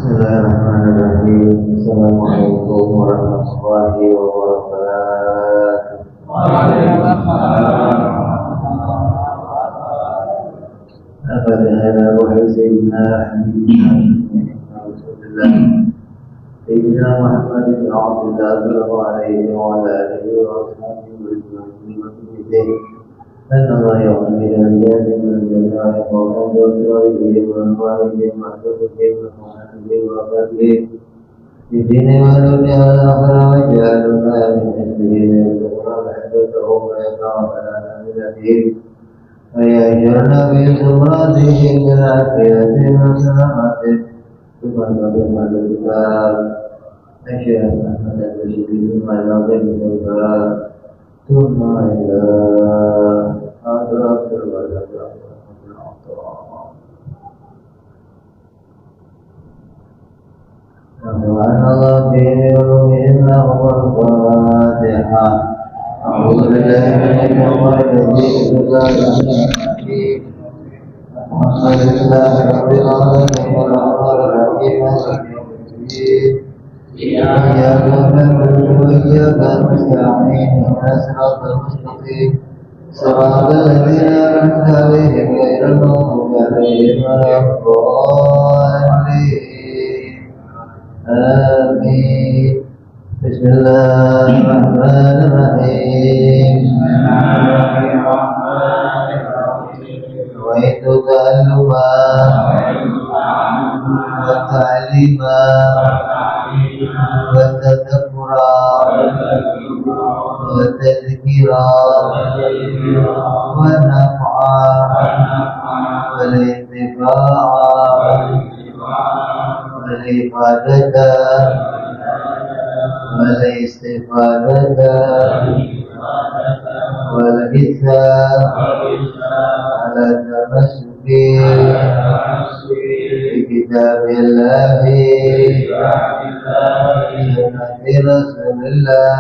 Bismillahirrahmanirrahim. Assalamualaikum warahmatullahi wabarakatuh. Al-Fatihah wa sayyidina Rasulullah Sayyidina Muhammad bin Abdullah sallallahu alaihi wa alihi wa sahbihi dan Allah yang menjadikan dia dengan jalan yang berwajib masuk ke di sini manusia orang jalurnya menjadi orang itu mereka pada nabi ayahnya bi suratihi al-akhirati wasalamatih subhanallahi wa bihamdihi asyhadu an la ilaha illallah ثم إلى حضرة الولد وأن الله في علومنا هو الفاتحة أعوذ بالله من الشيطان الرجيم بسم الله الرحمن الرحيم الحمد لله رب العالمين الرحمن الرحيم مالك يوم الدين إياك نعبد وإياك نستعين اهدنا الصراط المستقيم صراط الذين أنعمت عليهم غير المغضوب عليهم ولا الضالين آمين بسم الله الرحمن الرحيم نويت تعلما وتعليما وتذكرا وتذكيرا ونفعا والانتفاعا والإفادة والاستفادة والإثاء على التمسك بكتاب الله سنة رسول الله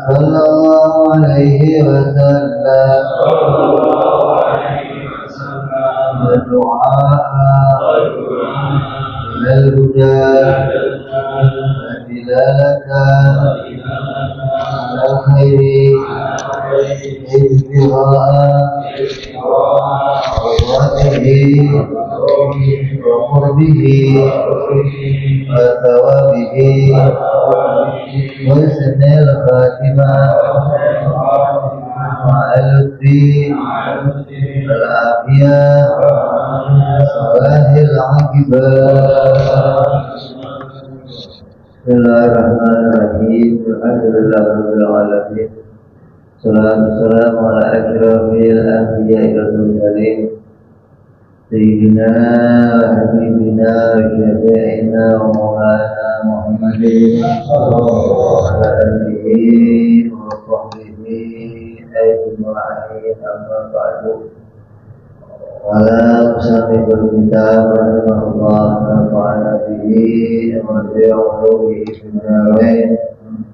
صلى الله عليه وسلم ودعاء إلى الهدى ودلالة على الخير ابتغاء مرضاته وقربه وثوابه وحسن الخاتمة مع اللطف والعافية وصلاح العاقبة. Bismillahirrahmanirrahim. Alhamdulillah rabbil alamin. Salatu wassalamu ala asyrafil anbiya'i wal mursalin sayyidina wa habibina wa syafi'ina wa maulana Muhammadin wa ala alihi wa sahbihi ajma'in amma ba'du. Wala musafirul kitab rahimahullah nafa'ana bihi wa bi'ulumihi finnawain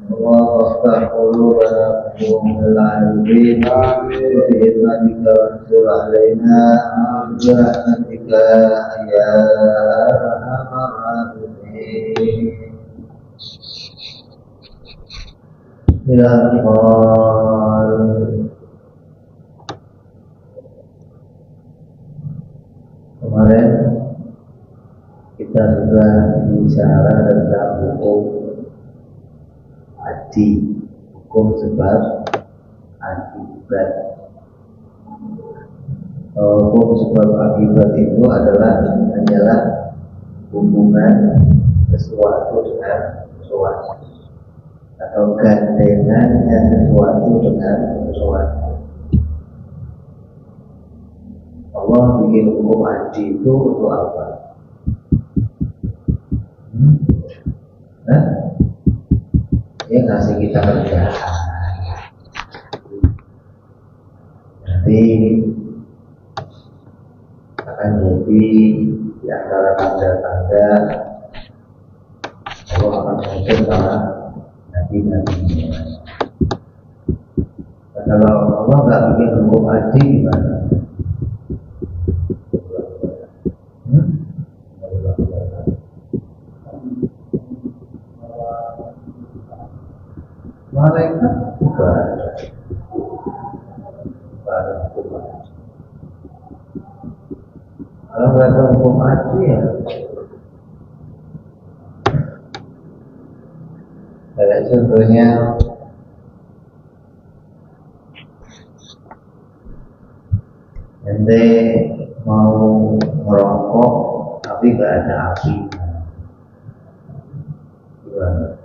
Allah aftah qulubana qulubal alimin bi'idmanika wansur alaina bi'ahmatika ya arhamar rahimin. Bismillahirrahmanirrahim. Kemarin kita sudah bicara tentang hukum adi, hukum sebab akibat. Hukum sebab akibat itu adalah hanyalah hubungan sesuatu dengan sesuatu atau gandengannya sesuatu dengan sesuatu. Allah bikin hukum adi itu untuk apa? Dia ngasih kita kerjaan. Nanti akan jadi di antara tanda-tanda Allah akan mengutus para nabi-nabinya. Kalau Allah nggak bikin hukum adi gimana? Kalau nggak tahu hukum adil ya kayak contohnya ente mau merokok tapi nggak ada api, gimana?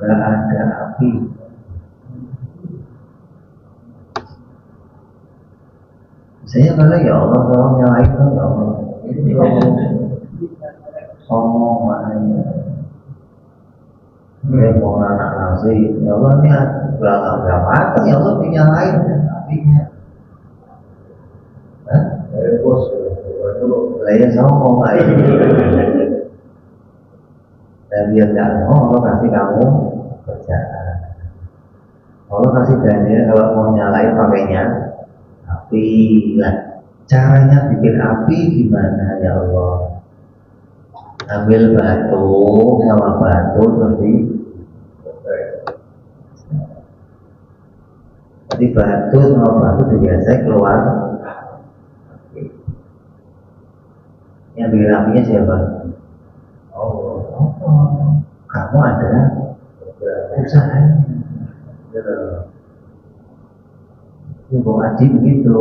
Nggak ada api. Saya kalau ya Allah tolong nyalain dong ya Allah. Ini sombong maknanya. Dia mau anak nasi, ya Allah ini belakang nggak matang, ya Allah dinyalain apinya. Bos, saya sombong aja. Dan biar nggak mau, Allah kasih kamu kerjaan. Allah kasih gantinya kalau mau nyalain pakainya api lah. Caranya bikin api gimana ya Allah? Ambil batu sama batu terus di batu sama batu digesek keluar. Yang bikin apinya siapa? Oh, kamu ada usahanya. Ibu Adi begitu,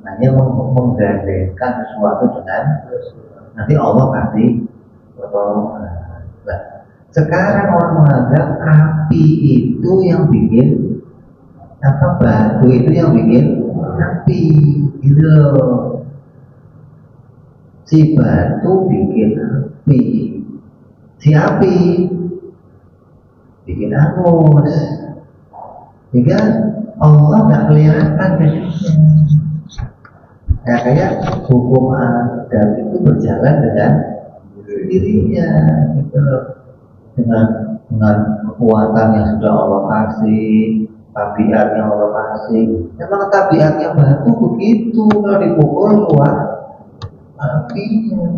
hanya menggandengkan sesuatu dengan nanti Allah kasih pertolongan. Nah, sekarang orang menganggap api itu yang bikin apa, batu itu yang bikin api, gitu loh. Si batu bikin api, si api bikin angus, sehingga Allah nggak kelihatan jadinya. Kayak hukum adat itu berjalan dengan sendirinya, gitu loh. Dengan kekuatan yang sudah Allah kasih, tabiat yang Allah kasih. Memang tabiatnya batu begitu, kalau dipukul keluar apinya.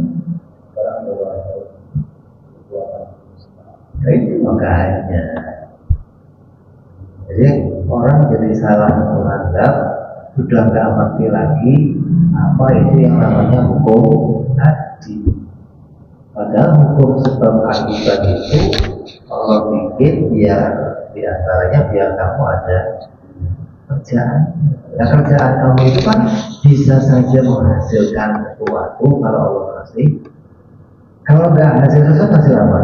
Nah, itu makanya. Jadi orang jadi salah menganggap, sudah nggak ngerti lagi apa itu yang namanya hukum tadi. Padahal hukum sebab akibat itu Allah bikin biar diantaranya biar kamu ada kerjaan. Nah, kerjaan kamu itu kan bisa saja menghasilkan sesuatu kalau Allah kasih. Kalau nggak hasil sesuatu, hasil apa?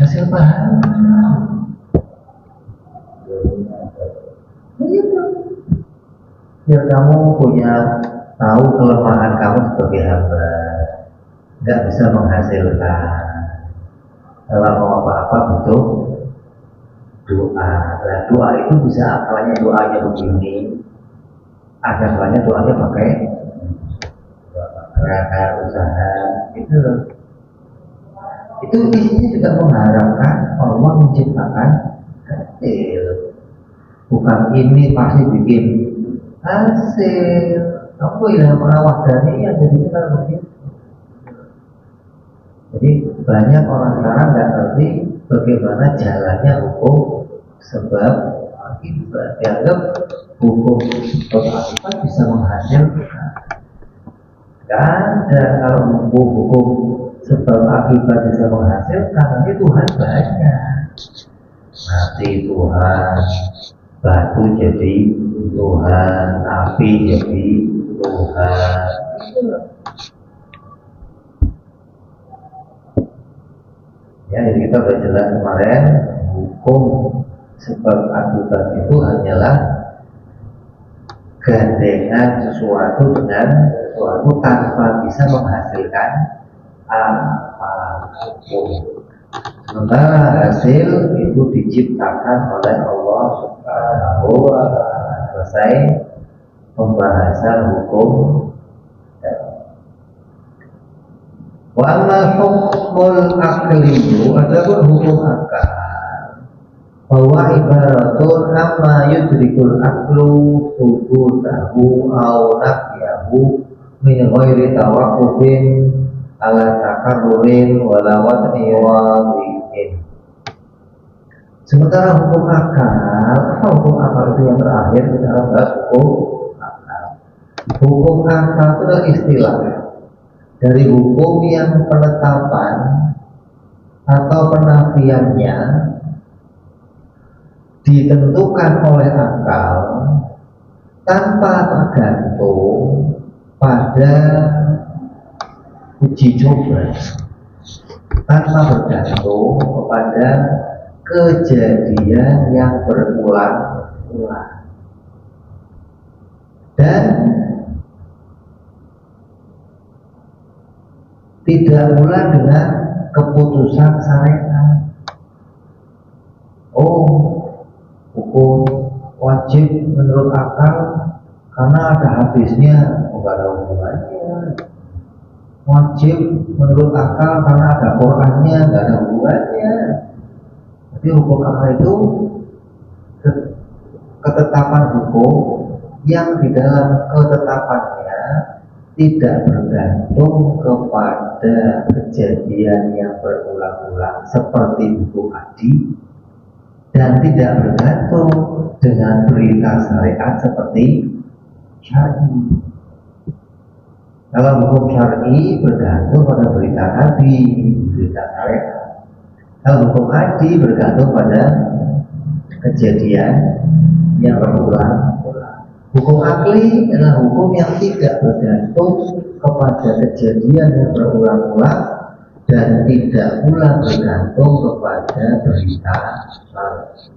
Hasil pahala. Biar kamu punya tahu kelemahan kamu sebagai hamba, nggak bisa menghasilkan. Kalau mau apa-apa butuh doa. Nah, doa itu bisa akalnya doanya begini, ada kalanya doanya pakai raka usaha, itu loh. Itu isinya juga mengharapkan Allah menciptakan hasil. Bukan ini pasti bikin hasil. Kamu ilham merawat dari yang jadinya kalau begitu. Jadi banyak orang sekarang nggak ngerti bagaimana jalannya hukum sebab akibat. Dianggap hukum sebab akibat bisa menghasilkan. Gak ada. Kalau hukum sebab akibat bisa menghasilkan, nanti Tuhan banyak. Mati Tuhan, batu jadi Tuhan, api jadi Tuhan. Ya, jadi kita sudah jelas kemarin, hukum sebab akibat itu hanyalah gandengan sesuatu dengan sesuatu tanpa bisa menghasilkan apapun. Sementara hasil itu diciptakan oleh Allah Subhanahu wa Ta'ala. Selesai pembahasan hukum. Wa amma hukmul aqliyu, adapun hukum akal, bahwa ibaratun amma yudrikul aqlu subutahu au nafyahu min ghairi tawaqqufin ala takarrurin walawat iwadin. Sementara hukum akal, apa hukum akal itu yang terakhir? Kita akan bahas hukum akal. Hukum akal itu adalah istilah dari hukum yang penetapan atau penafiannya ditentukan oleh akal tanpa tergantung pada uji coba, tanpa bergantung kepada kejadian yang berulang-ulang, dan tidak pula dengan keputusan syariat. Oh, hukum wajib menurut akal karena ada hadisnya, enggak ada hubungannya. Wajib menurut akal karena ada Qur'annya, enggak ada hubungannya. Jadi hukum akal itu ketetapan hukum yang di dalam ketetapannya tidak bergantung kepada kejadian yang berulang-ulang seperti hukum adi, dan tidak bergantung dengan berita syariat seperti syar'i. Kalau hukum syar'i bergantung pada berita nabi, berita syariat. Kalau hukum adi bergantung pada kejadian yang berulang-ulang. Hukum akli adalah hukum yang tidak bergantung kepada kejadian yang berulang-ulang dan tidak pula bergantung kepada berita syar'i.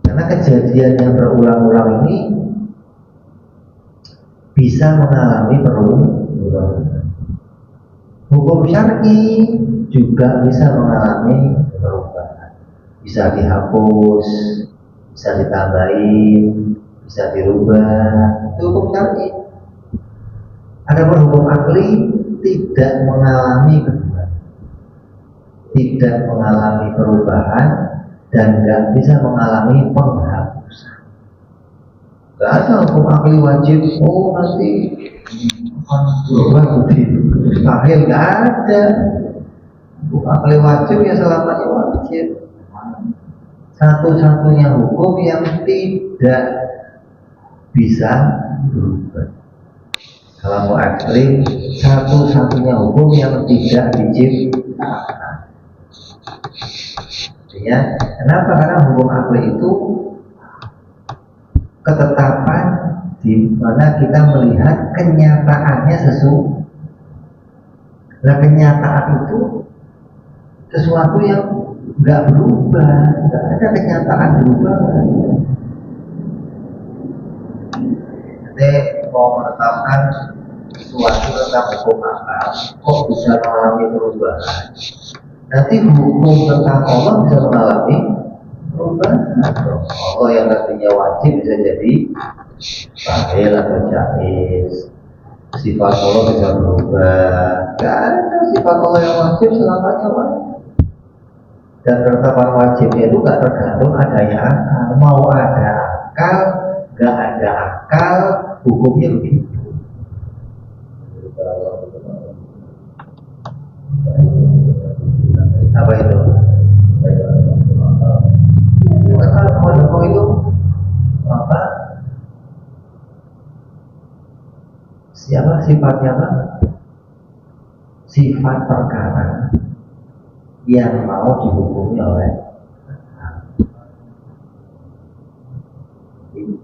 Karena kejadian yang berulang-ulang ini bisa mengalami perubahan. Hukum syar'i juga bisa mengalami perubahan. Bisa dihapus, bisa ditambahin, bisa dirubah. Itu hukum syar'i. Adapun hukum akli tidak mengalami perubahan, tidak mengalami perubahan, dan tidak bisa mengalami penghapusan. Tidak ada hukum akli wajib. Oh, nanti berubah begitu. Mustahil, tidak ada. Hukum akli wajib ya selamanya wajib. Satu-satunya hukum yang tidak bisa berubah. Kalau mau ekstrim, satu-satunya hukum yang tidak diciptakan. Artinya, kenapa? Karena hukum akli itu ketetapan di mana kita melihat kenyataannya sesuatu. Nah, kenyataan itu sesuatu yang nggak berubah, nggak ada kenyataan berubah. Jadi mau menetapkan sesuatu tentang hukum akal, kok bisa mengalami perubahan? Nanti hukum tentang Allah bisa mengalami perubahan. Allah yang tadinya wajib bisa jadi fa'il atau jaiz. Sifat Allah bisa berubah. Gak ada sifat Allah yang wajib selamanya wajib. Dan penetapan wajibnya itu gak tergantung adanya akal. Mau ada akal, gak ada akal, hukumnya begitu. Apa itu? Kalau itu apa? Siapa sifatnya apa? Sifat perkara yang mau dihukumi oleh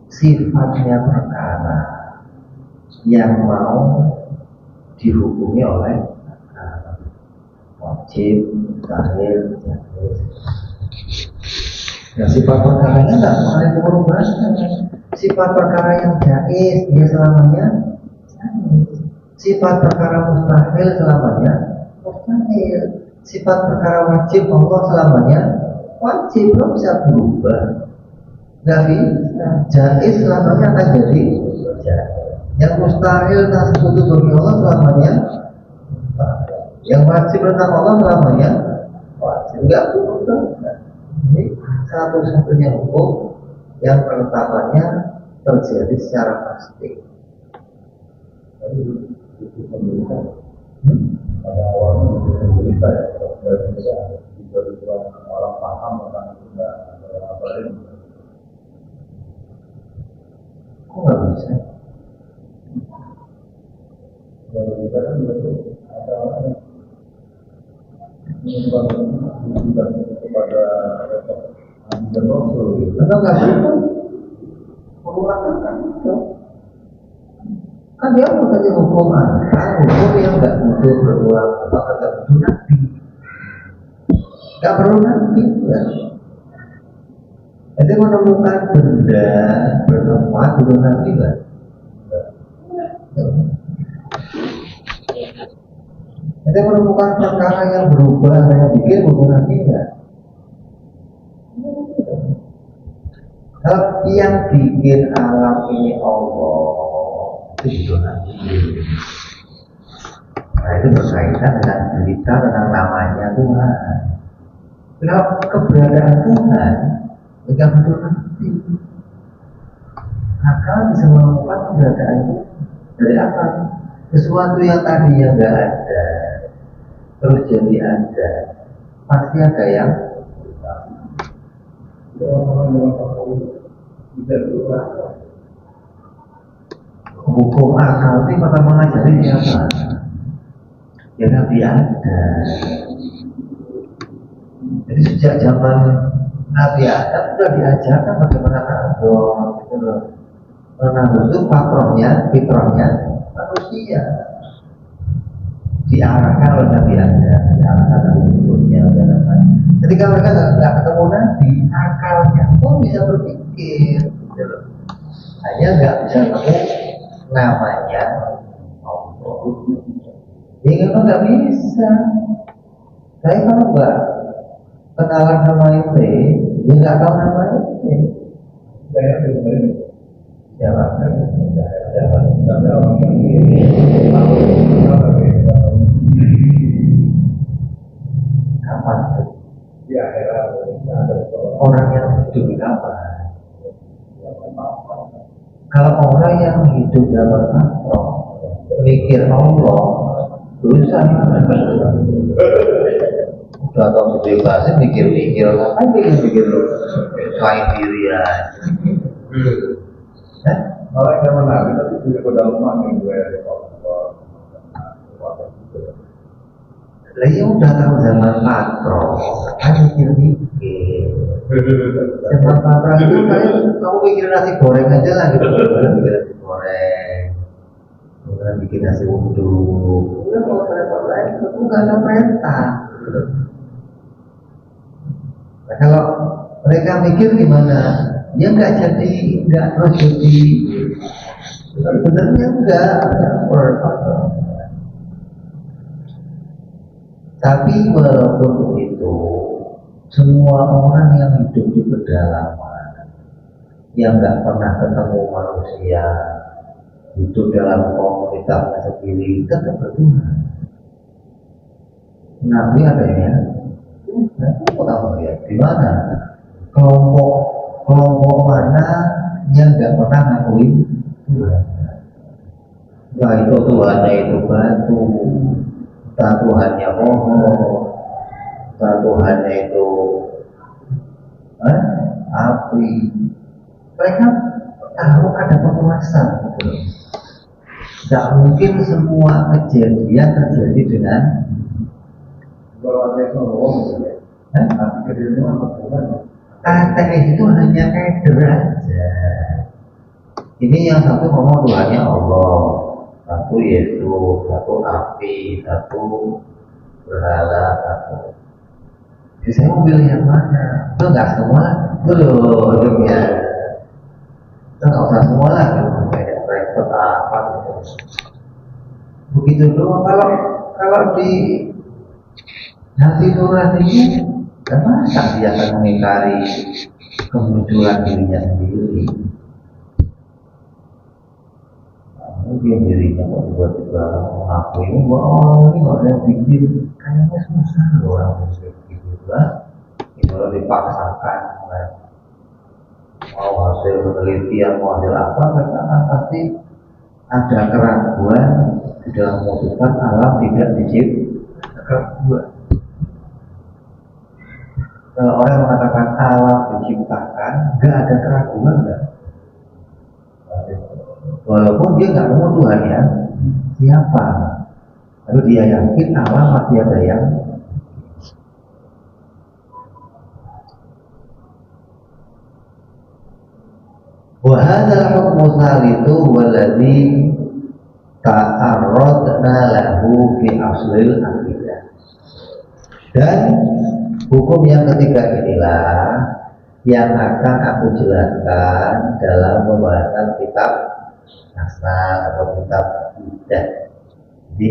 sifatnya perkara yang mau dihukumi oleh wajib, zahir, jaiz. Nah, sifat perkaranya nggak mengalami perubahan. Sifat perkara yang jaiz dia selamanya jaiz. Sifat perkara mustahil selamanya mustahil. Sifat perkara wajib Allah selamanya wajib, belum bisa berubah. Nggak bisa. Jaiz selamanya akan jadi jaiz. Yang mustahil tak sekutu bagi Allah selamanya mustahil. Yang wajib tentang Allah selamanya wajib, nggak berubah. Ini satu-satunya hukum yang penetapannya terjadi secara pasti. Pada awalnya berita ya, kalau bisa tiba-tiba orang paham tentang itu nggak apa ini. Kok nggak bisa? Kalau kita kan betul ada orang yang menyebabkan kepada dan Rasul. Atau nggak bisa? Mengatakan itu. Kan dia mau tadi hukum hukum yang nggak butuh berulang, maka nggak butuh nabi, nggak perlu nabi kan. Jadi menemukan benda bertempat butuh nabi kan. Jadi menemukan perkara yang berubah yang bikin butuh nabi kan. Kalau yang bikin alam ini Allah itu nanti. Nah itu berkaitan dengan berita tentang namanya Tuhan. Kalau keberadaan Tuhan tidak betul nanti. Akal bisa menemukan keberadaan itu dari apa? Sesuatu yang tadinya nggak ada terus jadi ada, pasti ada yang hukum akal itu pertama mengajari siapa? Ya Nabi ada. Jadi sejak zaman Nabi Adam sudah diajarkan bagaimana nazar, gitu loh. Nazar itu fitrahnya manusia. Diarahkan oleh Nabi Adam, diarahkan oleh berikutnya, diarahkan. Ketika mereka nggak ketemu Nabi, akalnya pun bisa berpikir, gitu loh. Hanya nggak bisa ketemu namanya Allah. Ya memang nggak bisa. Saya kalau nggak kenalan sama itu, dia nggak tahu nama itu. Saya kemarin Siapa? siapa orang yang tahu Kapan tuh? di akhirat ada Orang yang hidup di kapan? Kalau orang yang hidup dalam makhluk mikir Allah, dosa. Udah tau dibebasin mikir-mikir, ngapain mikir-mikir selain diri ya? orang yang menarik tapi punya kedalaman yang gue Lagi udah tahu zaman makro, kan mikir-mikir. Zaman makro itu kamu mikir nasi goreng aja lah gitu, bikin nasi goreng, kemudian bikin nasi uduk. Udah mau repot lain, itu nggak ada perintah. Nah, kalau mereka mikir gimana? Ya nggak terus jadi. Sebenarnya enggak Tapi walaupun begitu, semua orang yang hidup di pedalaman, yang nggak pernah ketemu manusia, hidup dalam komunitasnya sendiri, tetap bertuhan. Nabi adanya, aku tahu ya, di mana kelompok mana yang nggak pernah ngakuin Tuhan. Nah itu Tuhannya itu batu, entah Tuhannya pohon, entah Tuhannya itu api. Mereka tahu ada penguasa gitu. Tidak mungkin semua kejadian terjadi dengan itu hanya keder aja. Ini yang satu ngomong Tuhannya Allah, satu Yesus, satu api, satu berhala, satu. Jadi saya mau pilih yang mana? Itu nggak semua, belum ya. Itu nggak usah semua lah, kayak repot apa gitu. Begitu doang. Kalau di hati nurani dan masa dia akan mengingkari kemunculan dirinya sendiri. Mungkin dirinya kok tiba-tiba mengakui bahwa ini nggak ada yang bikin, kayaknya susah loh orang muslim gitu lah. Ini kalau dipaksakan mau hasil penelitian, mau hasil apa, mereka kan pasti ada keraguan di sudah memutuskan alam tidak diciptakan dua. Kalau orang mengatakan alam diciptakan, nggak ada keraguan nggak? Walaupun dia nggak mau Tuhan ya, siapa? Lalu dia yakin alam masih ada yang wahadal hukmu salitu walladhi ta'arradna lahu fi aslil akidah. Dan hukum yang ketiga inilah yang akan aku jelaskan dalam pembahasan kitab Nasrah atau kitab akidah. Jadi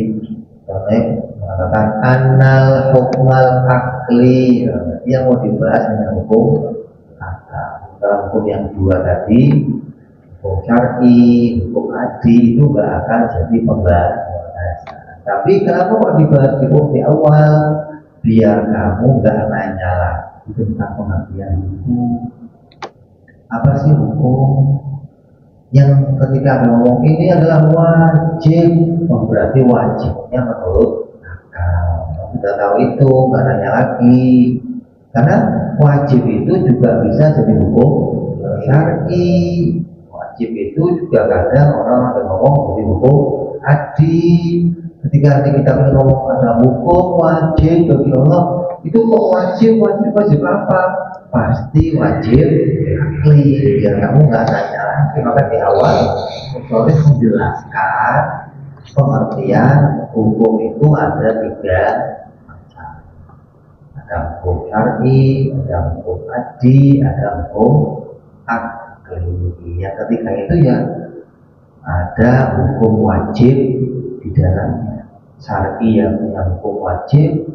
mengatakan annal hukmal akli, yang mau dibahas hanya hukum akal. Dalam hukum yang dua tadi, hukum syar'i, hukum adi itu nggak akan jadi pembahasan. Tapi kenapa kok dibahas di awal? Biar kamu nggak nanya lagi tentang pengertian hukum. Apa sih hukum? Yang ketika ngomong ini adalah wajib, berarti wajibnya menurut akal. Sudah tahu itu, nggak nanya lagi. Karena wajib itu juga bisa jadi hukum syar'i. Wajib itu juga kadang orang ada ngomong jadi hukum adi. Ketika kita ngomong ada hukum wajib bagi Allah, itu kok wajib apa? Pasti wajib akli. Biar kamu nggak nanya lagi. Maka di awal Musolis menjelaskan pengertian hukum itu ada tiga macam. Ada hukum syar'i, ada hukum adi, ada hukum akli. Yang ketiga itu ya ada hukum wajib di dalamnya. Syar'i yang punya hukum wajib,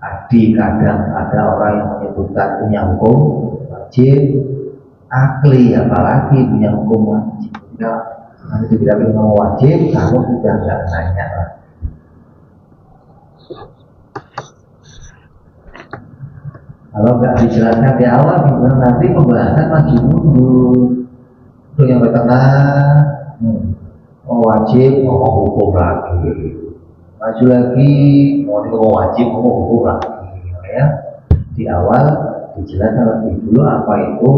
adi kadang ada orang yang menyebutkan punya hukum wajib, akli apalagi punya hukum wajib. Nah, nanti kita ngomong wajib, kamu sudah nggak nanya lah. Kalau nggak dijelaskan di awal, nanti pembahasan maju mundur. Itu yang bertengah, wajib ngomong hukum lagi. Maju lagi, mau wajib ngomong hukum lagi. Ya, di awal dijelaskan lebih dulu apa itu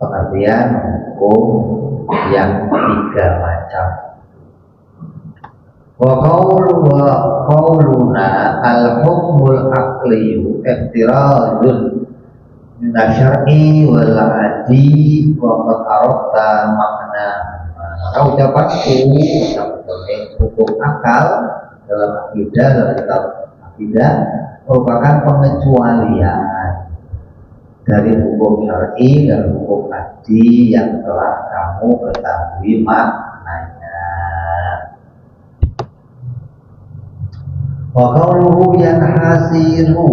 pengertian hukum yang tiga macam. Wa qauluna al-hukmul aqliyu iftiradun min syar'i wal adi wa qad arafta makna. Maka ucapanku hukum akal dalam akidah, dalam kitab akidah merupakan pengecualian dari hukum syar'i dan hukum adi yang telah kamu ketahui maknanya. Wa qawluhu yanhasiru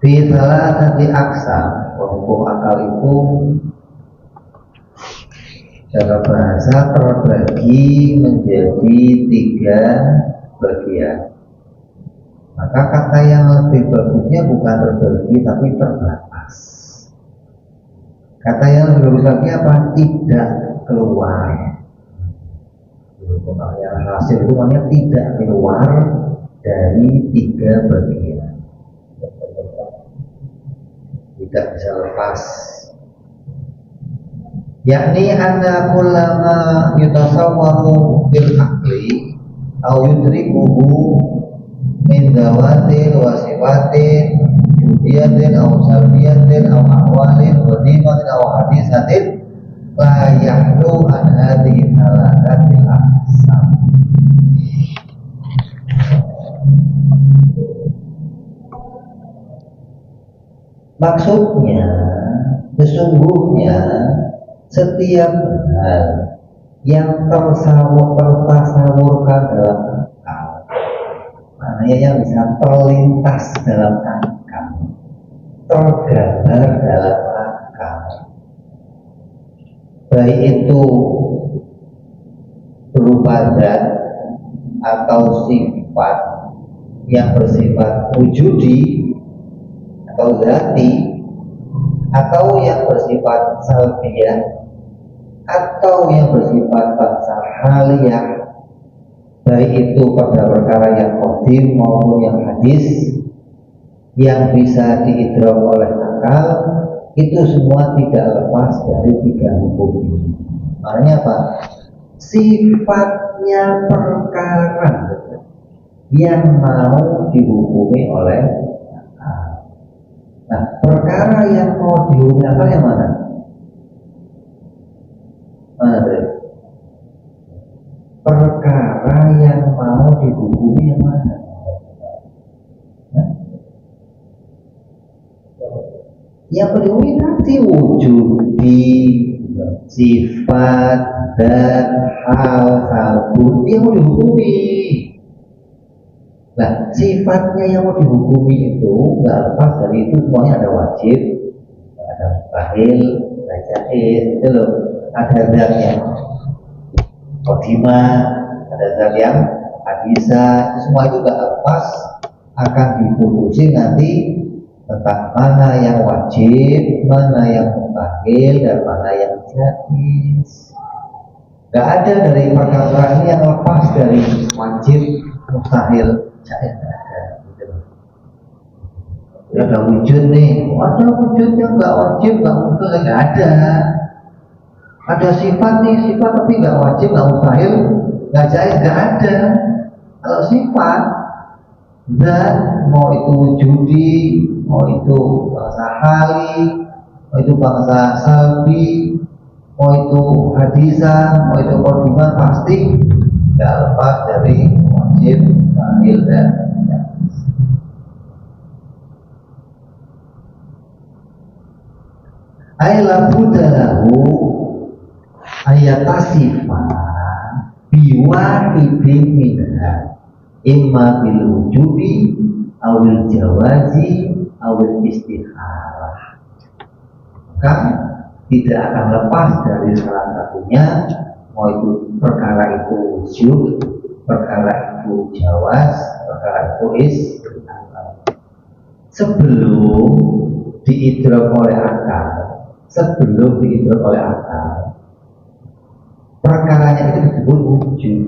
fi salatati aqsam. Hukum akal itu secara bahasa terbagi menjadi tiga bagian. Maka kata yang lebih bagusnya bukan terbagi tapi terbatas. Kata yang lebih bagus lagi apa? Tidak keluar. Yang hasil itu namanya tidak keluar dari tiga bagian. Tidak bisa lepas. Yakni anna kullama yutasawwaru bil aqli au yudrikuhu min dawatin wa sifatin judiyatin au salbiyatin au ahwalin wa dimatin au hadisatin la yahlu an hadhihi thalathatil aqsam. Maksudnya sesungguhnya setiap hal yang tertasawurkan dalam akal, maknanya yang bisa terlintas dalam akal, tergambar dalam akal, baik itu berupa zat atau sifat yang bersifat wujudi atau zati, atau yang bersifat salbiyah atau yang bersifat bangsa haliyah, baik itu pada perkara yang qadim maupun yang hadis yang bisa diidrak oleh akal, itu semua tidak lepas dari tiga hukum ini. Maknanya apa? Sifatnya perkara yang mau dihukumi oleh akal. Nah, perkara yang mau dihukumi akal yang mana? Mana tadi? Perkara yang mau dihukumi yang mana? Yang dihukumi nanti wujudi, sifat, dan hal budi yang mau dihukumi. Nah, sifatnya yang mau dihukumi itu nggak lepas dari itu semuanya ada wajib, ada mustahil, ada jaiz, itu loh. Ada zat yang qadimah, ada zat yang hadisah, semua itu nggak lepas akan diputusi nanti tentang mana yang wajib, mana yang mustahil, dan mana yang jaiz. Gak ada dari perkara ini yang lepas dari wajib, mustahil, jaiz. Gak ada. Ya ada wujud nih, ada wujud yang gak wajib, gak mustahil, gak ada. Ada sifat nih, sifat tapi gak wajib, gak mustahil, gak jaiz, gak ada. Kalau sifat, dan mau itu wujudi, mau itu bangsa hali, mau itu bangsa salbi, mau itu hadisah, mau itu qadimah, pasti tidak lepas dari wajib, mustahil, dan jaiz. Ayla budalahu ayatasifah biwahidin minha imma bil wujubi awil jawazi awil istihalah. Maka tidak akan lepas dari salah satunya, mau itu perkara itu wujud, perkara itu jawaz, perkara itu istihalah. Sebelum diidrak oleh akal, perkaranya itu disebut wujud,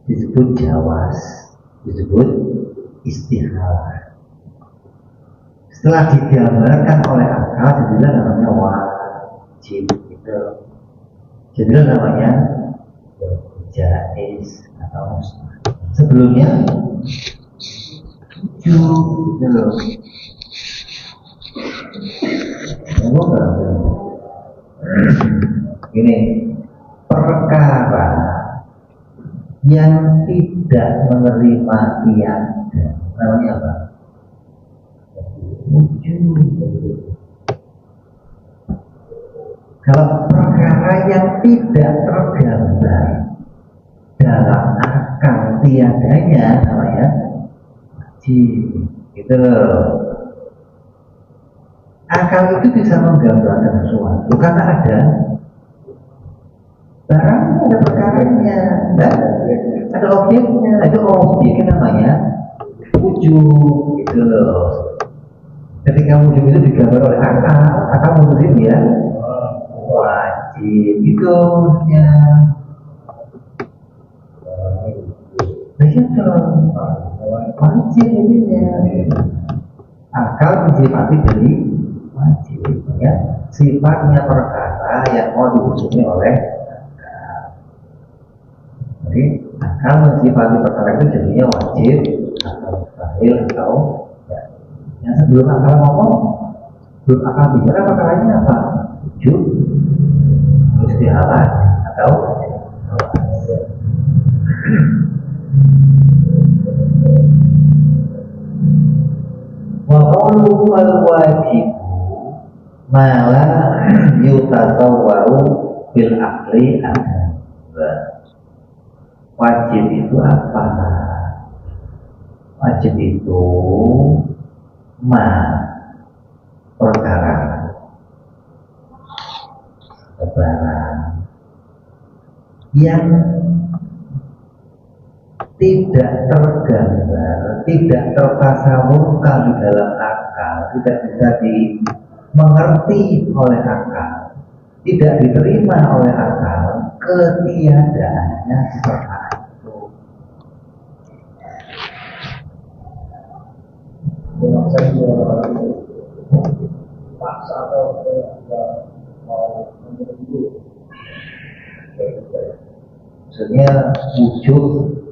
disebut jawaz, disebut istihalah. Setelah digambarkan oleh akal, jadilah namanya wajib, gitu. Jadilah namanya jaiz atau mustahil. Sebelumnya wujud, ini perkara yang tidak menerima tiada, namanya apa? Wujud. Kalau perkara yang tidak tergambar dalam akal tiadanya, namanya wajib. Gitu. Akal itu bisa menggambarkan sesuatu karena ada barangnya, ada perkaranya, ada objeknya. Itu objeknya namanya wujud, gitu loh. Ketika wujud itu digambar oleh akal mutusin dia wajib, itu maksudnya. Begitu, wajib jadinya. Akal mensifati dari wajib, ya. Sifatnya perkara yang mau dihukumi oleh akal. Jadi akal mensifati perkara itu jadinya wajib atau mustahil atau ya. Yang sebelum akal ngomong, sebelum akal bicara perkaranya apa? Wujud, istihalah atau wa qawlu wal wajib mala yutasawwaru bil aqli ada. Wajib itu apa? Wajib itu perkara barang yang tidak tergambar, tidak tertasawurkan di dalam akal, tidak bisa dimengerti oleh akal, tidak diterima oleh akal ketiadaannya seperti itu. Memang saya juga paksa atau nggak mau menunggu. Maksudnya wujud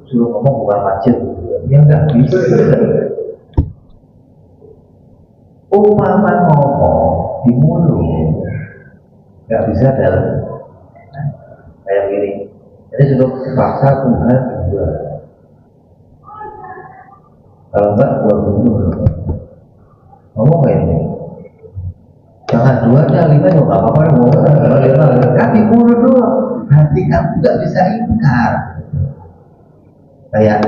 suruh ngomong bukan wajib, ya nggak bisa. Umpama ngomong di mulut nggak bisa dalam kayak gini. Jadi sudah paksa Tuhan dua. Kalau enggak buat dulu ngomong kayak ini. Jangan dua aja, lima juga nggak apa-apa. Ngomong lima kan di mulut doang. Hati kamu nggak bisa ingkar. Kayak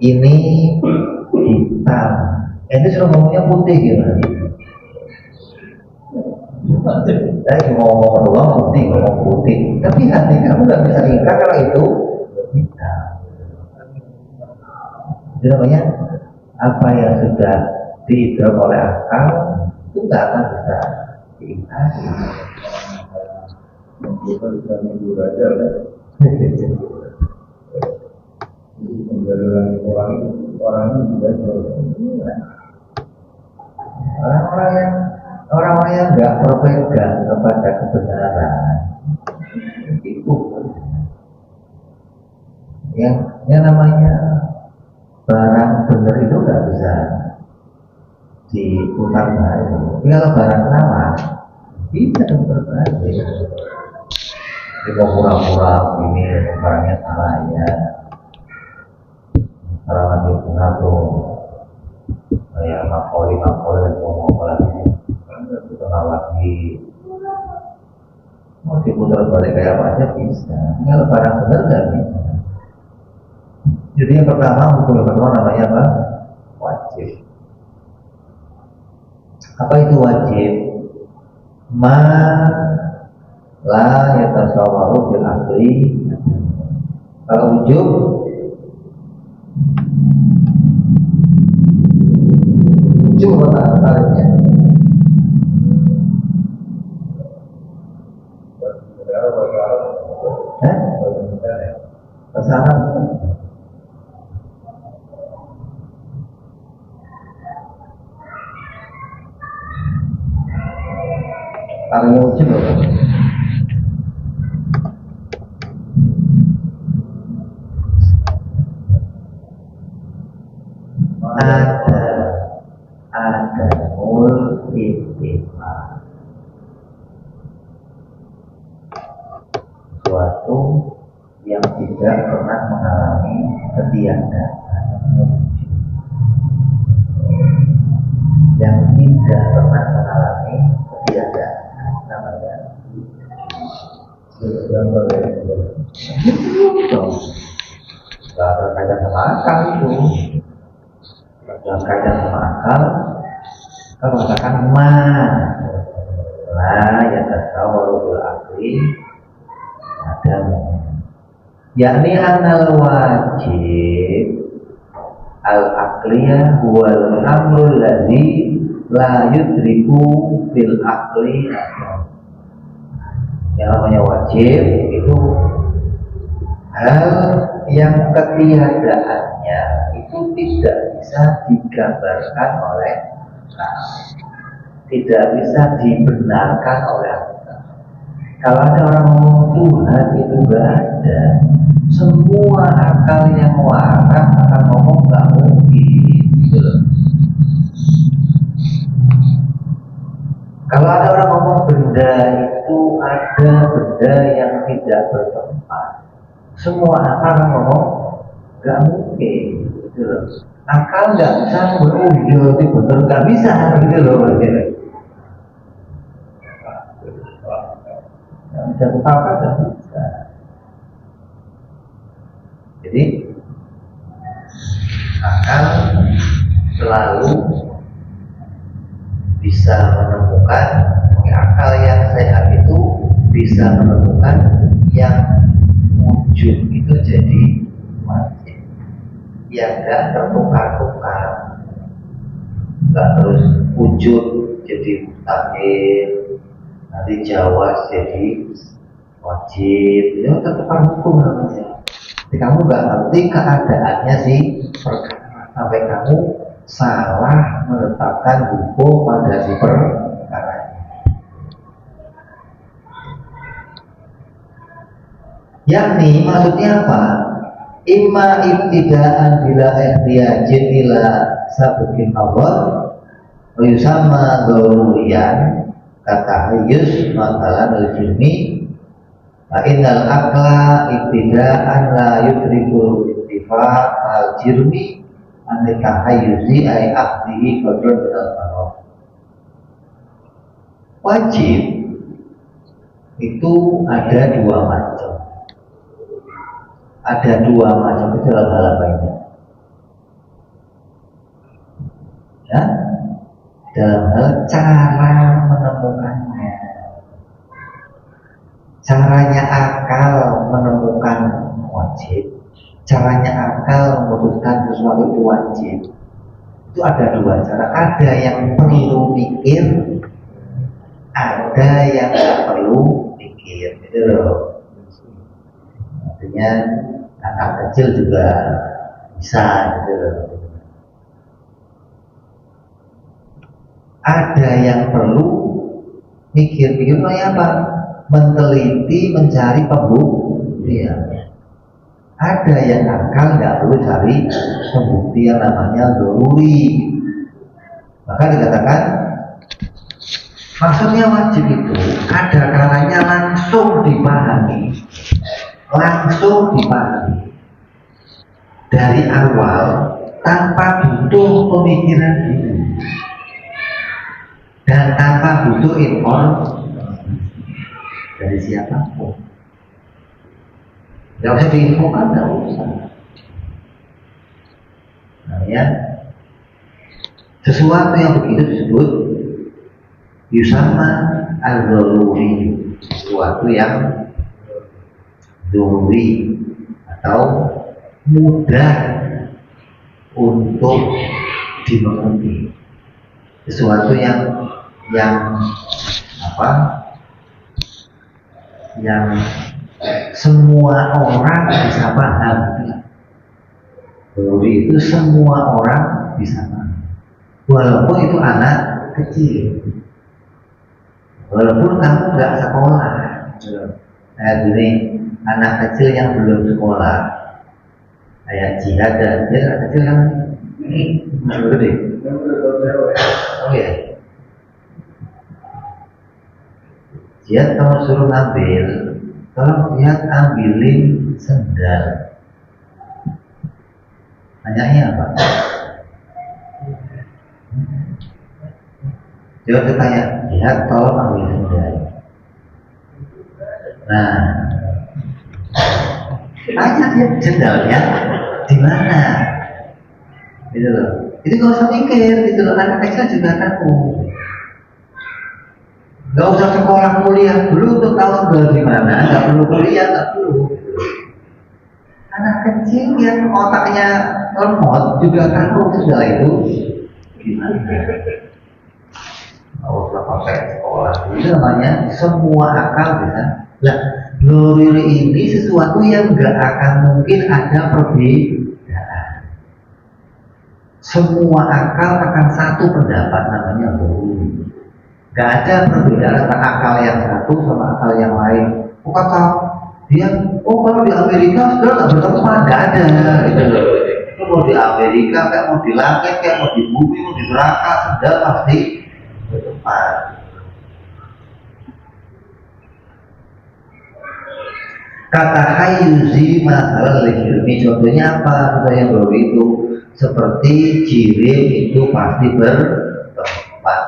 ini hitam. Ini sudah ngomongnya putih gimana? Saya ngomong doang putih, ngomong putih. Tapi hati kamu nggak bisa ingkar kalau itu hitam. Itu namanya apa yang sudah diidrak oleh akal itu nggak akan bisa diingkari. Kita bisa minggu aja lah. Menjadikan orang ini juga orang-orang yang nggak berpegang kepada kebenaran itu yang namanya barang benar itu nggak bisa diputar balik. Tapi kalau barang salah bisa berbalik. Jadi mau pura-pura ini barangnya salah ya. Orang lagi pengaruh kayak makoli dan ngomong lagi kita lagi mau diputar balik kayak apa aja bisa. Kalau barang benar nggak bisa. Jadi yang pertama, hukum yang pertama namanya apa? Wajib. Apa itu wajib? Ma la yatasawwaru bil akli. Kalau wujud apa tarifnya? Bahasa Arab. Tarifnya wujud apa? Ada multiplikat suatu yang tidak pernah mengalami ketiadaan, yang tidak pernah mengalami ketiadaan namanya nggak berkaitan sama akal itu. Dalam kaitan sama akal, kita mengatakan la yatasawwaru bil akli ada, yakni anal wajib al akliyah huwal amrul ladzi la yudriku bil akli. Yang namanya wajib itu hal yang ketiadaannya itu tidak bisa digambarkan oleh akal, tidak bisa dibenarkan oleh akal. Kalau ada orang ngomong Tuhan itu nggak ada, semua akal yang waras akan ngomong nggak mungkin. Gitu. Kalau ada orang ngomong benda itu ada benda yang tidak bertempat, semua akal ngomong nggak mungkin. Gitu loh. Akal nggak bisa berujar itu betul, nggak bisa gitu loh. Nggak bisa apa nggak bisa. Jadi akal selalu bisa menemukan, akal yang sehat itu bisa menemukan yang wujud itu jadi wajib, yang enggak tertukar-tukar, enggak terus wujud jadi mustahil, nanti Jawa jadi wajib, ya tetap hukum namanya. Jadi kamu nggak ngerti keadaannya sih perkara sampai kamu salah menetapkan hukum pada si perkara. Yakni maksudnya apa? Imma ibtidaan bila ihtiyajin ila sabukin Allah wa yusamma daruriyan kata hayus matalan al-jilmi wa innal akla ibtidaan la yudrikul ittifaq al-jirmi anita hayuzi ay akdihi kodron minal marof. Wajib itu ada dua macam. Ada dua macam itu dalam hal apa ini? Ya, dalam hal cara menemukannya. Caranya akal menemukan wajib, caranya akal memutuskan sesuatu itu wajib. Itu ada dua cara. Ada yang perlu mikir, ada yang tidak perlu mikir. Itu loh. Artinya anak kecil juga bisa gitu loh. Ada yang perlu mikir-mikir apa? Meneliti, mencari pembuktian. Ada yang akal nggak perlu cari pembuktian, namanya doruri. Maka dikatakan maksudnya wajib itu ada kalanya langsung dipahami dari awal tanpa butuh pemikiran itu dan tanpa butuh informasi dari siapapun. Tidak usah diinfokan, tidak usah. Nah, ya, sesuatu yang begitu disebut yusama al-daruri, sesuatu yang daruri atau mudah untuk dimengerti, sesuatu yang apa? Yang semua orang bisa paham. Daruri itu semua orang bisa paham, walaupun itu anak kecil, walaupun kamu nggak sekolah. Nah, gini, anak kecil yang belum sekolah, kayak jihad dan anak kecil kan ini masih gede. Oh ya, jihad kamu suruh ngambil, tolong jihad ambilin sendal. Tanyanya apa? Jawab tanya, jihad tolong ambil sendal. Nah, tanya dia sendalnya di mana? Gitu loh. Itu gak usah mikir, gitu loh. Anak kecil juga tahu. Gak usah sekolah kuliah dulu untuk tahu sendal di mana. Gak perlu kuliah, gak perlu. Anak kecil yang otaknya lemot juga tahu sendal itu gimana. Gak usah pakai sekolah. Itu namanya semua akal bisa. Lah, doruri ini sesuatu yang gak akan mungkin ada perbedaan. Semua akal akan satu pendapat, namanya doruri. Gak ada perbedaan antara akal yang satu sama akal yang lain. Oh kata dia, oh kalau di Amerika sudah gak bertempat, gak ada. Gitu. Itu mau di Amerika, kayak mau di langit, kayak mau di bumi, mau di neraka, sudah pasti bertempat. Kata hayuzi masalah ilmi, contohnya apa? Contoh yang baru itu seperti jirim itu pasti bertempat.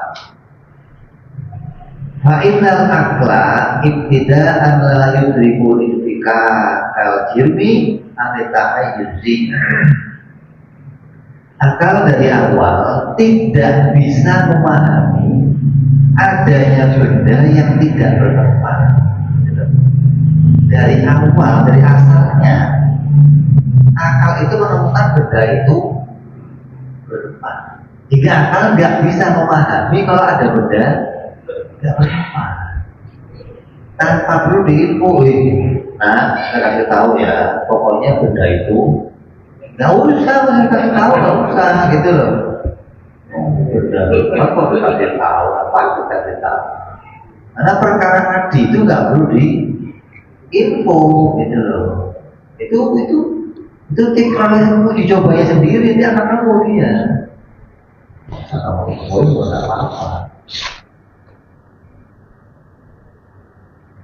Fa'innal akla ibtida'an la yudrikul intika kal jirmi anita hayuzi. Akal dari awal tidak bisa memahami adanya benda yang tidak bertempat. Dari awal, dari asalnya, akal itu menemukan benda itu bertempat. Hingga akal nggak bisa memahami kalau ada benda tidak bertempat. tanpa perlu diinfoin. Nah, saya kasih tahu ya, pokoknya benda itu nggak usah saya kasih tahu, nggak usah gitu loh. Benda apa dikasih tahu, apa dikasih tahu. Karena perkara tadi itu nggak perlu diinfo gitu loh. Itu kalau itu dicobanya sendiri dia akan tahu dia. Kalau infoin buat apa-apa.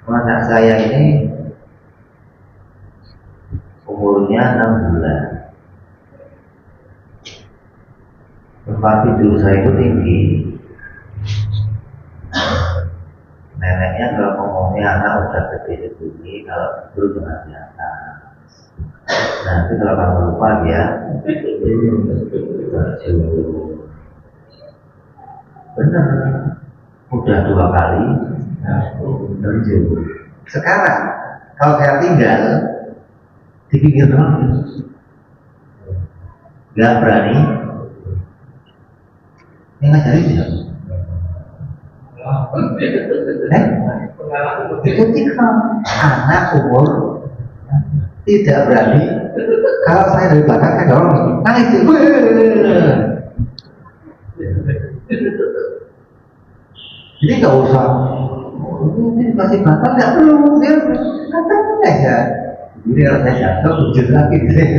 Anak saya ini umurnya 6 bulan. Tempat tidur saya itu tinggi. Neneknya kalau ngomongnya anak udah gede segini, kalau tidur jangan di atas. Nanti kalau kamu lupa dia terjun. Benar, udah 2 kali terjun. Sekarang kalau saya tinggal di pinggir rumah, nggak berani. Yang ngajari dia. Itu jika anak umur tidak berani. Kalau saya dari belakang saya dorong, nangis. Jadi nggak usah. Ini masih batal, nggak perlu dia katakan aja. Jadi kalau saya jatuh, bujur lagi deh.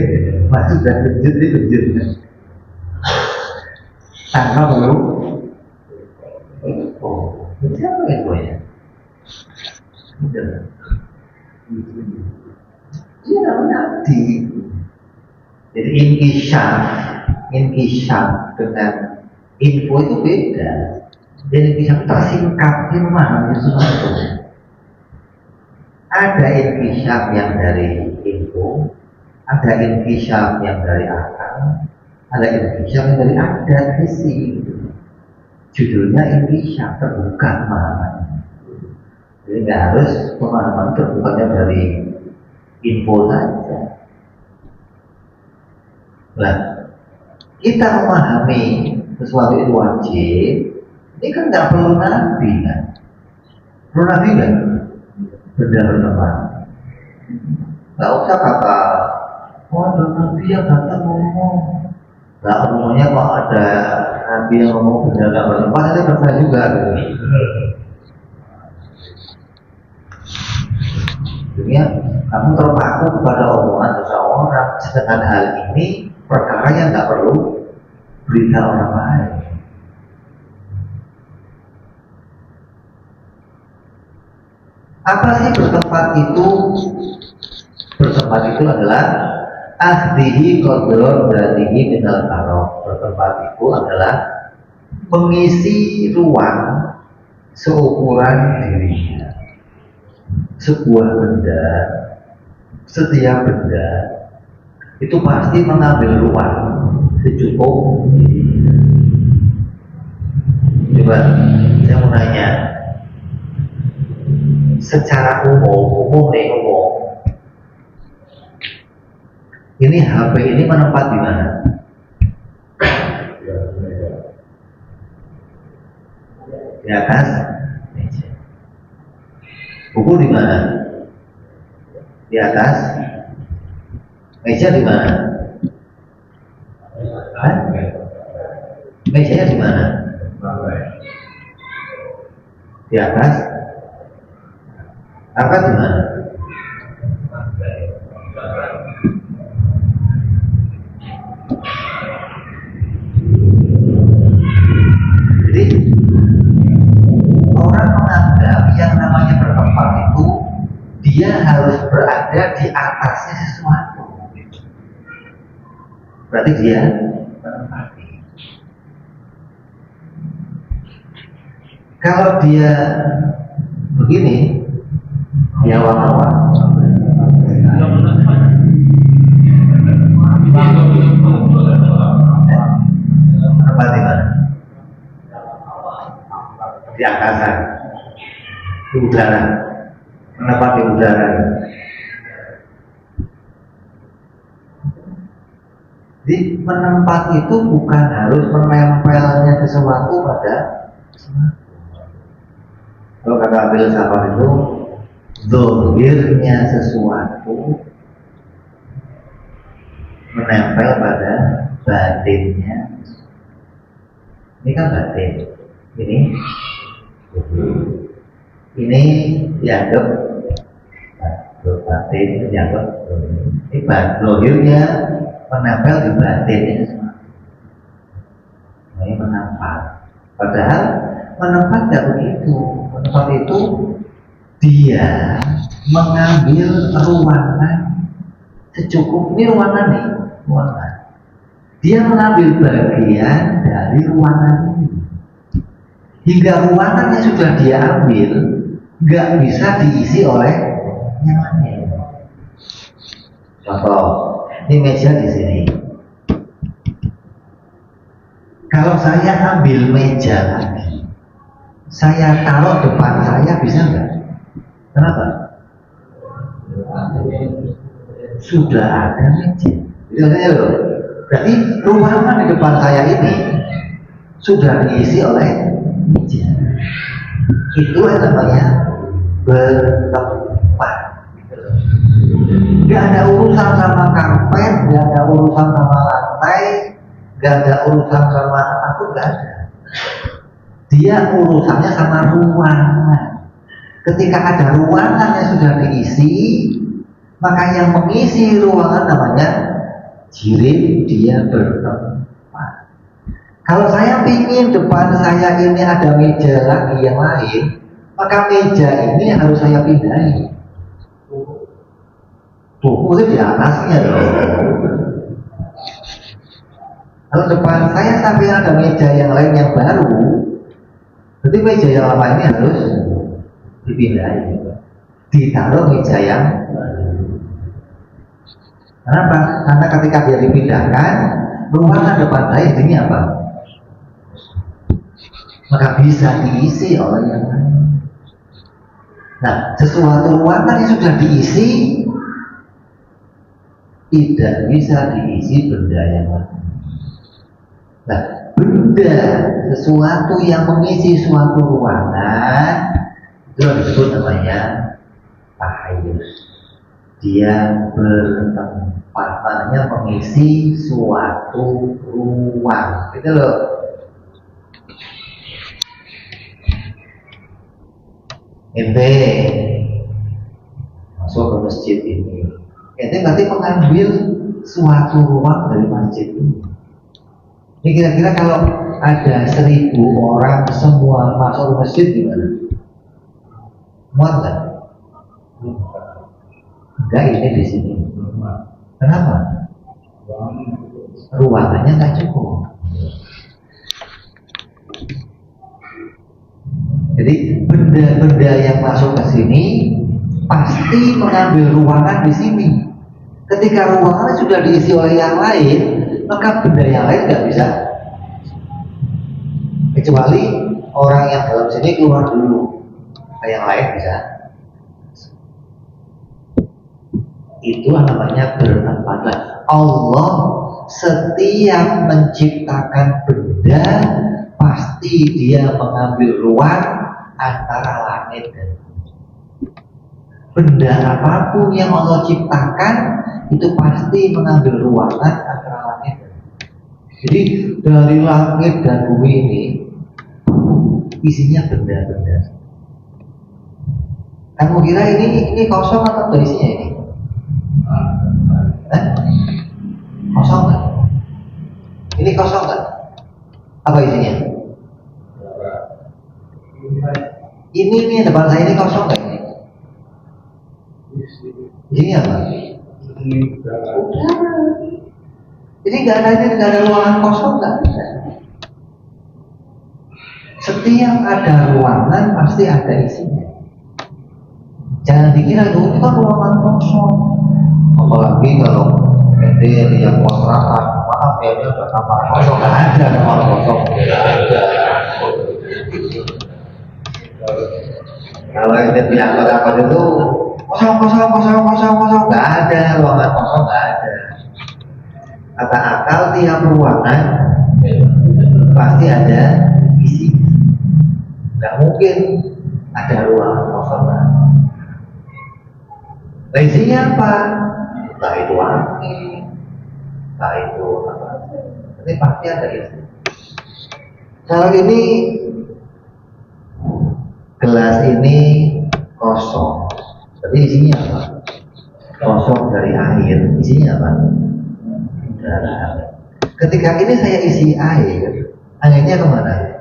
Masuk dan bujur dia bujur. Tanpa perlu. Oh, siapa yang punya? Dia nanti. Jadi inkishaf dengan info itu beda. Jadi bisa tersingkat dia memahami sesuatu. Ada inkishaf yang dari info, ada inkishaf yang dari akal, ada inkishaf yang dari adat visi. Judulnya inkishaf, terbuka pemahaman. Jadi nggak harus pemahaman terbukanya dari info saja. Nah, kita memahami sesuatu itu wajib. Ini kan nggak perlu nabi kan? Perlu nabi kan? Benar-benar. Nggak usah kata, oh ada nabi yang datang ngomong. Nggak umumnya kok ada nabi yang ngomong benar nggak bertempat, nanti percaya juga. Dunia, kamu terpaku kepada omongan seseorang, sedangkan hal ini perkara yang nggak perlu berita orang lain. Apa sih bertempat itu? Bertempat itu adalah ahdihi qadron berarti minal karok. Bertempat itu adalah mengisi ruang seukuran dirinya. Sebuah benda, setiap benda itu pasti mengambil ruang secukup dirinya. Coba saya mau nanya, secara umum ini HP ini menempat di mana? Di atas meja. Buku di mana? Di atas meja di mana? Hah? Mejanya di mana? Di atas. Apa di mana? Jadi orang menganggap yang namanya bertempat itu dia harus berada di atasnya sesuatu. Berarti dia menempati. Kalau dia begini, dia awang-awang. Tempat di mana? Di angkasa, di udara. Menempati di udara. Jadi menempat itu bukan harus menempelnya sesuatu pada sesuatu. Kalau kata filsafat itu zahirnya sesuatu menempel pada batinnya. Ini kan batin, ini dianggap batin, dianggap ini zahirnya menempel di batinnya semua. Ini menampak. Padahal menempat tidak begitu. Menempat itu dia mengambil ruangan secukupnya, ruangan nih, ruangan. Dia mengambil bagian dari ruangan ini, hingga ruangan yang sudah dia ambil nggak bisa diisi oleh yang lain. Contoh, ini meja di sini. Kalau saya ambil meja lagi, saya taruh depan saya, bisa nggak? Kenapa? Sudah ada meja. Berarti ruangan di depan saya ini sudah diisi oleh meja. Itu namanya bertempat. Gak ada urusan sama karpet, gak ada urusan sama lantai, gak ada urusan sama apa, gak ada. Dia urusannya sama ruangan. Ketika ada ruangan yang sudah diisi, maka yang mengisi ruangan namanya jirim, dia bertempat. Kalau saya ingin depan saya ini ada meja lagi yang lain, maka meja ini harus saya pindahin. Tuh, itu di atasnya loh. Kalau depan saya sampai ada meja yang lain yang baru, berarti meja yang lama ini harus dipindahin, ditaruh meja yang baru. Kenapa? Karena ketika dia dipindahkan, ruangan depan saya ini apa? Maka bisa diisi oleh yang lain. Nah, sesuatu ruangan yang sudah diisi tidak bisa diisi benda yang lain. Nah, benda, sesuatu yang mengisi suatu ruangan, itu disebut namanya tahayus. Dia bertempat, maknanya mengisi suatu ruang, gitu loh. Ente masuk ke masjid ini, ente berarti mengambil suatu ruang dari masjid ini. Ini kira-kira kalau ada 1.000 orang semua masuk ke masjid gimana? Muat nggak? Enggak, ini di sini. Kenapa? Ruangannya nggak cukup. Jadi benda-benda yang masuk ke sini pasti mengambil ruangan di sini. Ketika ruangan sudah diisi oleh yang lain, maka benda yang lain nggak bisa. Kecuali orang yang dalam sini keluar dulu, yang lain bisa. Itu namanya bertempat. Allah setiap menciptakan benda pasti dia mengambil ruang antara langit dan bumi. Benda apapun yang Allah ciptakan itu pasti mengambil ruangan antara langit dan bumi. Jadi dari langit dan bumi ini isinya benda-benda. Kamu kira ini kosong atau ada isinya ini? Kosong kan? Ini kosong kan? Apa isinya? Ini depan saya ini kosong kan? Ini apa? Jadi nggak ada ruangan kosong, nggak ada. Setiap ada ruangan pasti ada isinya. Jangan dikira itu kan ruangan kosong. Apalagi kalau ente yang kontrakan, maaf ya ini udah kamar kosong, nggak ada kamar kosong. Kalau ente bilang apa itu kosong, nggak ada ruangan kosong, nggak ada. Kata akal tiap ruangan pasti ada isi. Nggak mungkin ada ruangan kosong. Nah, isinya apa? Entah itu angin, entah itu apa. Ini pasti ada isi. Kalau ini gelas ini kosong, jadi isinya apa? Kosong dari air, isinya apa? Darah. Ketika ini saya isi air, airnya kemana?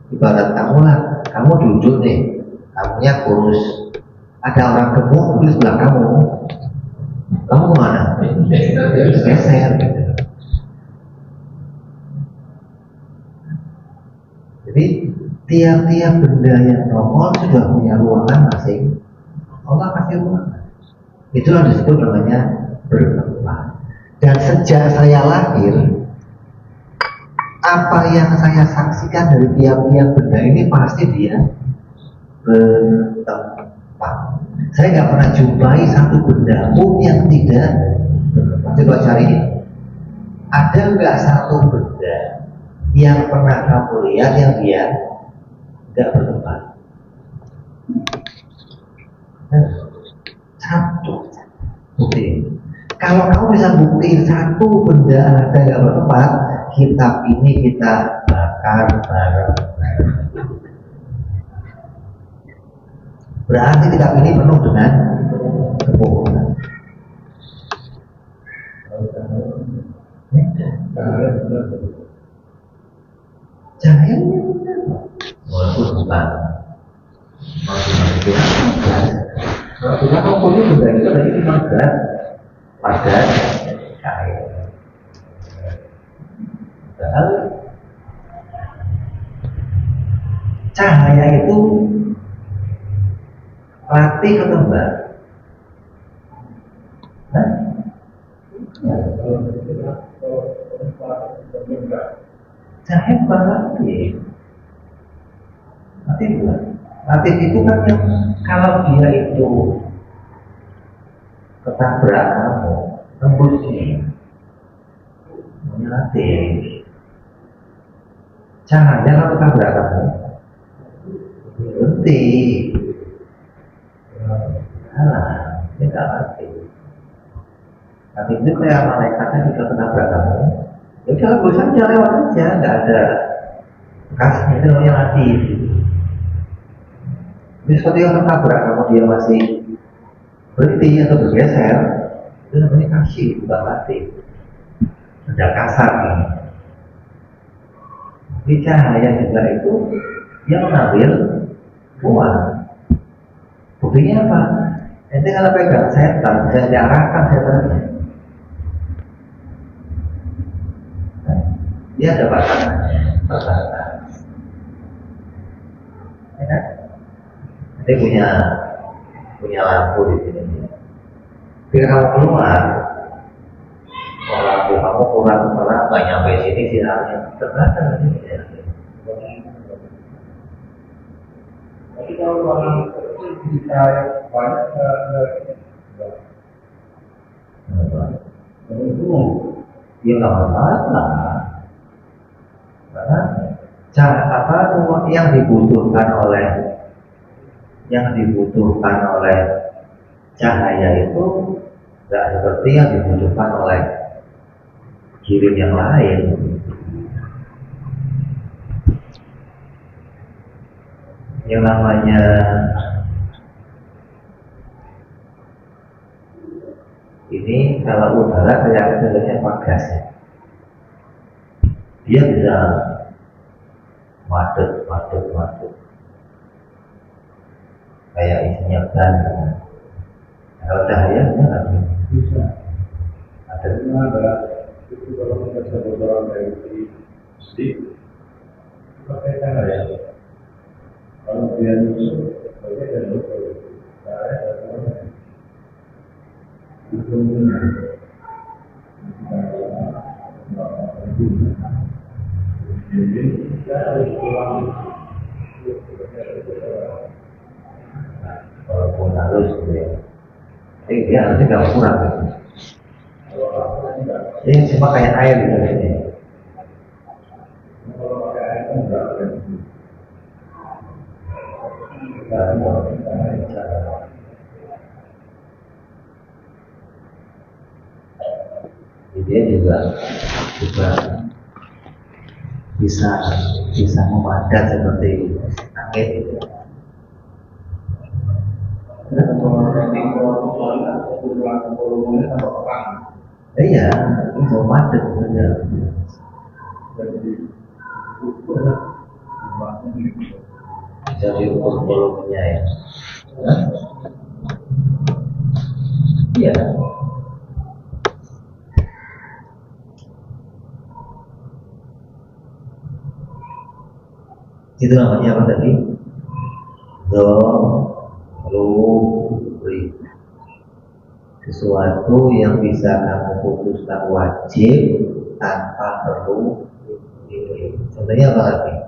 Ibarat kamu lah, kamu duduk nih, kamunya kurus, ada orang gemuk di sebelah kamu kemana? Geser gitu. Jadi tiap-tiap benda yang nongol sudah punya ruangan masing. Allah kasih ruangan. Itulah disebut namanya bertempat. Dan sejak saya lahir, apa yang saya saksikan dari tiap-tiap benda ini pasti dia bertempat. Saya nggak pernah jumpai satu benda pun yang tidak bertempat. Coba cari, ada nggak satu benda yang pernah kamu lihat yang dia nggak bertempat? Satu bukti. Kalau kamu bisa buktiin satu benda ada nggak bertempat, kitab ini kita bakar bareng-bareng. Berarti kitab ini penuh dengan kebohongan. Cahaya walaupun bukan kalau kita komponen benda itu tadi cuma berat pada cahaya. Padahal cahaya itu latih atau enggak? Cahaya bukan latih. Latih bukan. Latih itu kan yang kalau dia itu ketabrak kamu, tembusnya namanya latih. Cahaya kalau ketabrak kamu berhenti. Salah, ini gak latih. Latih itu kayak malaikatnya jika ketabrak kamu, ya udah gue saja lewat aja, nggak ada bekasnya, itu namanya latih. Jadi sesuatu yang tertabrak kamu dia masih berhenti atau bergeser, itu namanya kasih, bukan latih. Ada kasar nih. Jadi cahaya juga itu yang mengambil ruang. Buktinya apa? Nanti kalau pegang setan, bisa diarahkan setannya. Dia ada batasannya, batasan. Ya kan? Dia punya lampu di sini. Ketika kamu keluar, kalau lampu kamu kurang nggak nyampe sini sinarnya, terbatas ini. Tapi kalau orang bisa banyak dia nggak masalah. Karena yang dibutuhkan oleh cahaya itu nggak seperti yang dibutuhkan oleh kirim yang lain. Yang namanya ini kalau udara kayak sebenarnya gas ya. Dia bisa madep kayak isinya ban. Kalau cahaya nggak bisa. Ada itu kalau kita bocoran dari sedikit pakai cahaya. Kalau dia nusuk, pakai dan cahaya jadi kita harus pulang walaupun halus gitu ya. Dia harusnya nggak kurang. Ini cuma kayak air gitu ini. kalau pakai air kan enggak Jadi dia juga bisa bisa memadat seperti angin gitu. Iya, itu memadat saja. Jadi ukur volumenya ya. Iya. Itu namanya apa tadi? Doruri. Sesuatu yang bisa kamu putuskan wajib tanpa perlu ini. Contohnya apa lagi?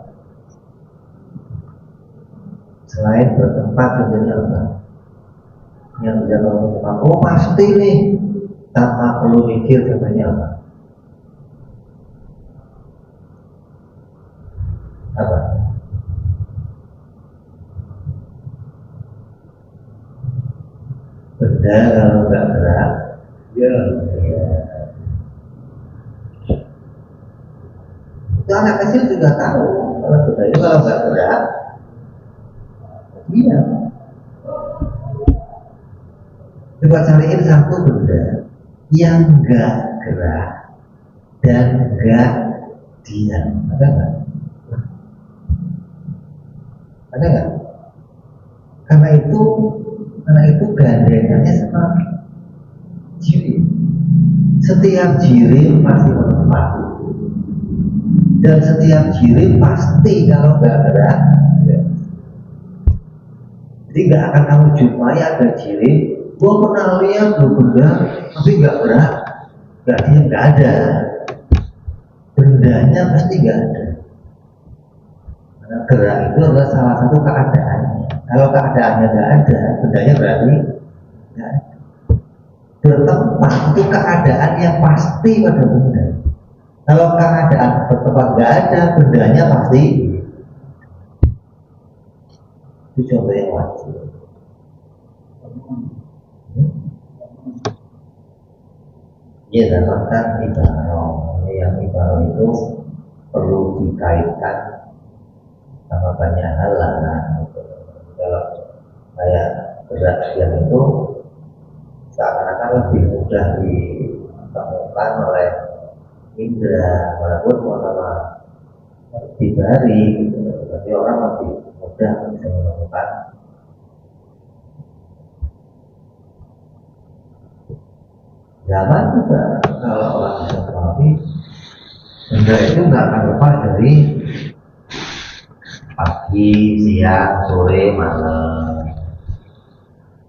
Selain bertempat, contohnya apa? Yang bisa kamu putuskan, oh pasti nih, tanpa perlu mikir, contohnya apa? Apa? Benda kalau nggak gerak, ya. Itu anak kecil juga tahu kalau benda itu kalau nggak gerak, iya. Coba cariin satu benda yang nggak gerak dan nggak diam, ada nggak? Ada nggak? Karena itu gandengannya sama jirim. Setiap jirim pasti bertempat, dan setiap jirim pasti kalau nggak gerak, jadi nggak akan kamu jumpai ada jirim. Gua pernah lihat lo benda tapi nggak gerak, nggak diam, nggak ada. Bendanya pasti nggak ada. Karena gerak itu adalah salah satu keadaannya. Kalau keadaannya nggak ada, bendanya berarti nggak ada. Bertempat itu keadaan yang pasti pada benda. Kalau keadaan bertempat nggak ada, bendanya pasti. Itu contoh yang wajib. Ya, dapatkan ibarat. Yang ibarat itu perlu dikaitkan sama banyak hal lah. Kalau kayak gerak yang itu seakan-akan lebih mudah ditemukan oleh indra, walaupun sama dibari, tapi orang lebih mudah bisa menemukan. Zaman juga kalau orang bisa memahami, benda itu nggak akan lepas dari pagi, siang, sore, malam.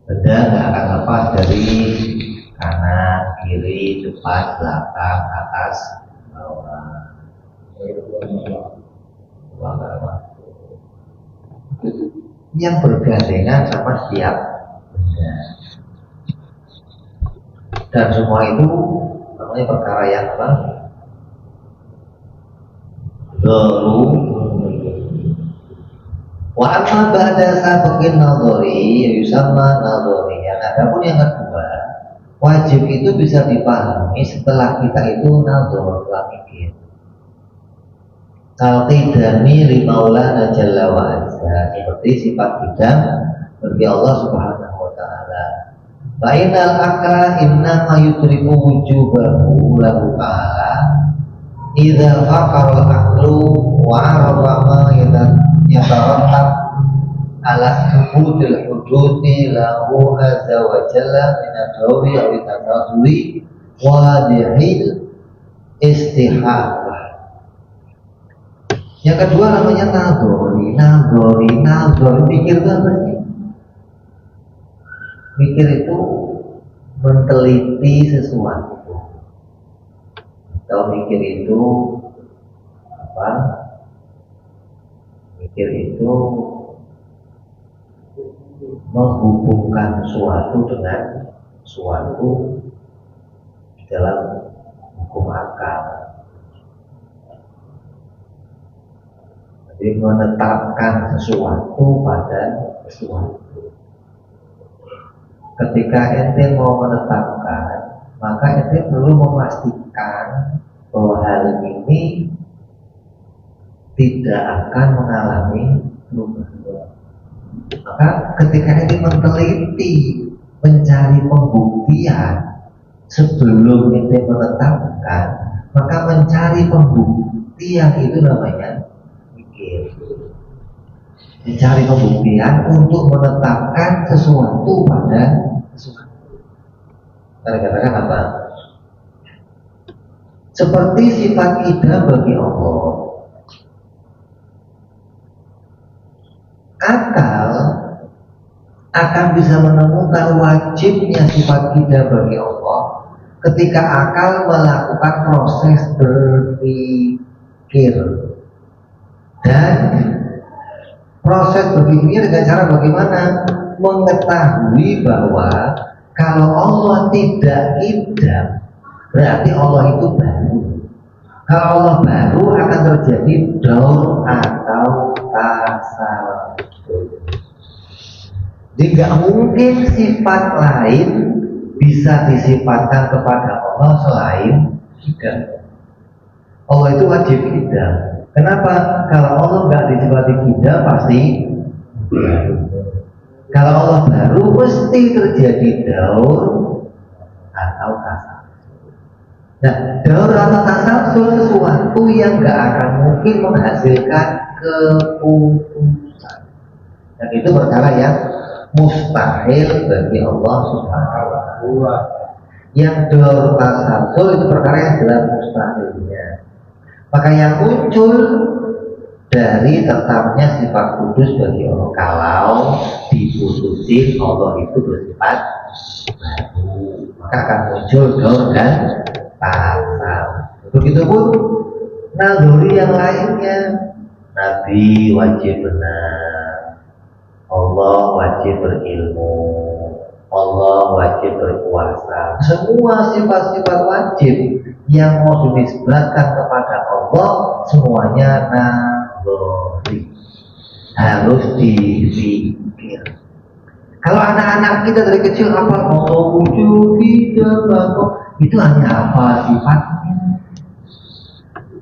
Benda nggak akan lepas dari kanan, kiri, depan, belakang, atas, bawah. Yang bergandengan sama setiap benda. Dan semua itu namanya perkara yang apa? Wa amma ba'da sabiqin nadhari yusamma nadhariyan. Adapun yang kedua, wajib itu bisa dipahami setelah kita itu nadhar, mikir. Al-qidami li maulana jalla wa azza, seperti sifat qidam bagi Allah Subhanahu wa ta'ala. Bainal akla inna ma yudriku wujubahu lahu ta'ala idza faqara al-aqlu wa arafa ma yatarattab ala thubutil hududi lahu azza wa jalla min ad-dawri aw at-taduri wa dihil istihadah. Yang kedua namanya nadhari, mikir itu apa sih? Mikir itu menteliti sesuatu. Atau mikir itu apa? Mikir itu menghubungkan suatu dengan suatu dalam hukum akal. Jadi menetapkan sesuatu pada sesuatu. Ketika ente mau menetapkan, maka ente perlu memastikan bahwa hal ini tidak akan mengalami perubahan. Maka ketika ente meneliti, mencari pembuktian sebelum ente menetapkan, maka mencari pembuktian itu namanya mikir. Mencari pembuktian untuk menetapkan sesuatu pada sesuatu. Kita katakan apa? Seperti sifat idah bagi Allah, akal akan bisa menemukan wajibnya sifat idah bagi Allah ketika akal melakukan proses berpikir. Dan proses berpikir dengan cara bagaimana? Mengetahui bahwa kalau Allah tidak idam, berarti Allah itu baru. Kalau Allah baru akan terjadi daur atau tasalsul. Jadi nggak mungkin sifat lain bisa disifatkan kepada Allah selain idam. Allah itu wajib idam. Kenapa? Kalau Allah nggak disifati idam pasti baru. Kalau Allah baru mesti terjadi daur atau tasalsul. Nah, daur atau tasalsul sesuatu yang nggak akan mungkin menghasilkan keputusan. Dan itu perkara yang mustahil bagi Allah Subhanahu wa Ta'ala. Yang daur tasalsul itu perkara yang jelas mustahilnya. Maka yang muncul dari tetapnya sifat kudus bagi Allah, kalau diputusin Allah itu bersifat baru, maka akan muncul daur dan tasal. Begitupun naluri yang lainnya, Nabi wajib benar, Allah wajib berilmu, Allah wajib berkuasa. Semua sifat-sifat wajib yang mau dinisbatkan kepada Allah semuanya naluri, harus dipikir. Kalau anak-anak kita dari kecil apa Allah wujud tidak bagus, itu hanya apa sifatnya,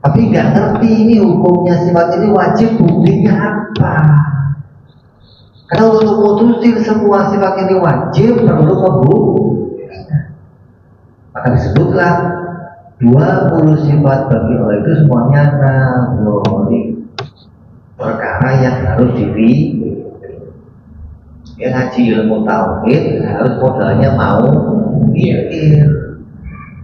tapi nggak ngerti ini hukumnya sifat ini wajib buktinya apa. Karena untuk memutuskan semua sifat ini wajib perlu pembuktian. Maka disebutlah 20 sifat bagi Allah itu semuanya naluri, perkara yang harus dipikir. Ya, ngaji ilmu tauhid harus modalnya mau mikir.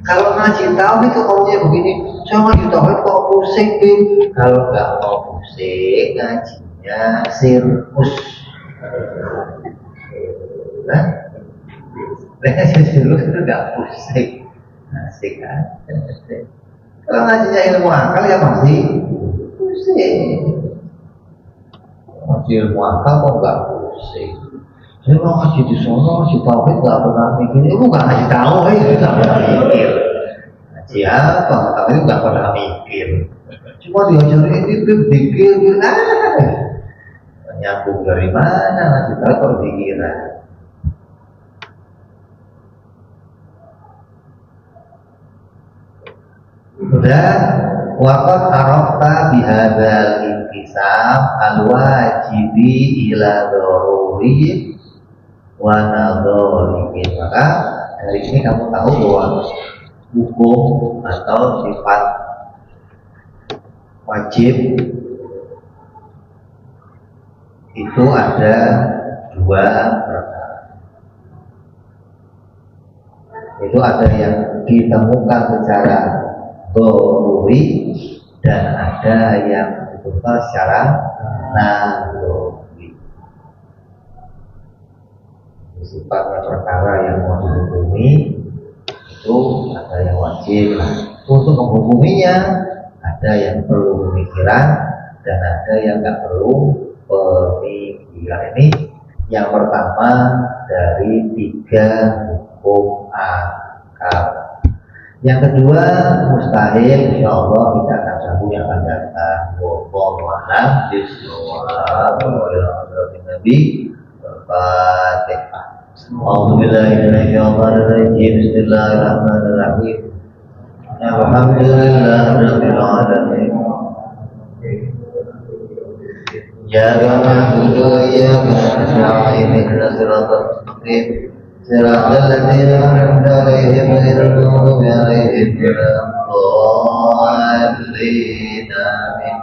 Kalau ngaji tauhid itu ngomongnya begini, saya ngaji tauhid kok pusing deh. Kalau nggak mau pusing, ngajinya sirkus. Nah, ngaji sirkus itu nggak pusing. Asik kan? Kalau ngajinya ilmu akal ya pasti pusing. Ngaji ilmu akal kok nggak pusing? Saya mau ngaji di sana, ngaji tauhid nggak pernah mikir. Itu bukan ngaji tauhid, itu nggak pernah mikir. Ngaji apa? Tauhid nggak pernah mikir. Cuma diajarin itu pikir, nyambung dari mana ngaji tauhid kok pikiran? Sudah waqad arafta bihadzal inqisam al-wajibi ila daruri wa nadharihi. Maka dari sini kamu tahu bahwa hukum atau sifat wajib itu ada dua perkara. Itu ada yang ditemukan secara daruri dan ada yang ditemukan secara naluri. Sifatnya perkara yang mau dihukumi itu ada yang wajib. Untuk menghukuminya ada yang perlu pemikiran dan ada yang nggak perlu pemikiran. Ini yang pertama dari 3 hukum akal. Yang kedua mustahil, insya Allah kita akan sambung yang akan datang. Wallahu a'lam bishawab. Nabi Al-Fatihah. A'udzubillahiminasyaitonirrajim. Bismillahirrahmanirrahim. Alhamdulillahirabbil alamin. Iyyaka na'budu wa iyyaka nasta'in. Ihdinas siratal mustaqim. Siratal ladzina an'amta 'alaihim ghairil maghdubi 'alaihim waladdallin. Amin.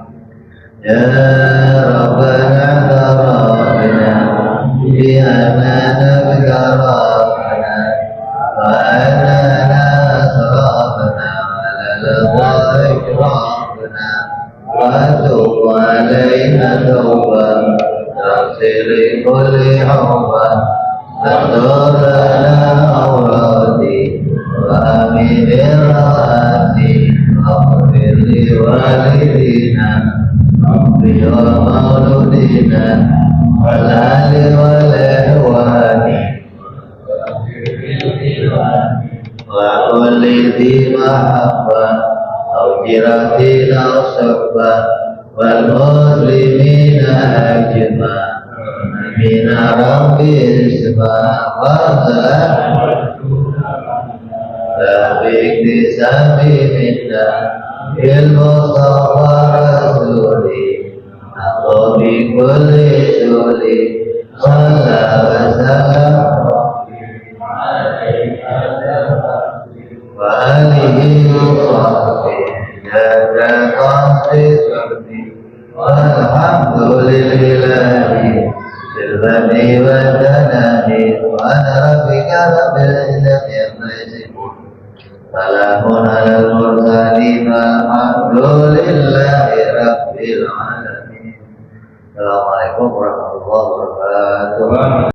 Ya Rabbana tarabna bi amana bika rabbana wa anana sarafna 'ala al-ikrafna wa tub 'alaina tawbah taghfir kulli hawbah Adorana awrati wa aminir rahati Aghfir li walidina Aghfir mauludina Walali walihwani Wa kulli di mahabba Awjiratina usabba Wal muslimina ajma Amina Rabbi Isma'afazah Labik disabi minna Il-Mustafa Rasuli Aku bikulli suli Sallallahu wa sallam Wa alihi wa sahbihi Jada qasri surdi Walhamdulillahi Silbani wa tanani Wa narafika rabbil izzati amma yasifun Salamun alal mursalin Walhamdulillahi rabbil alamin Assalamualaikum warahmatullahi wabarakatuh.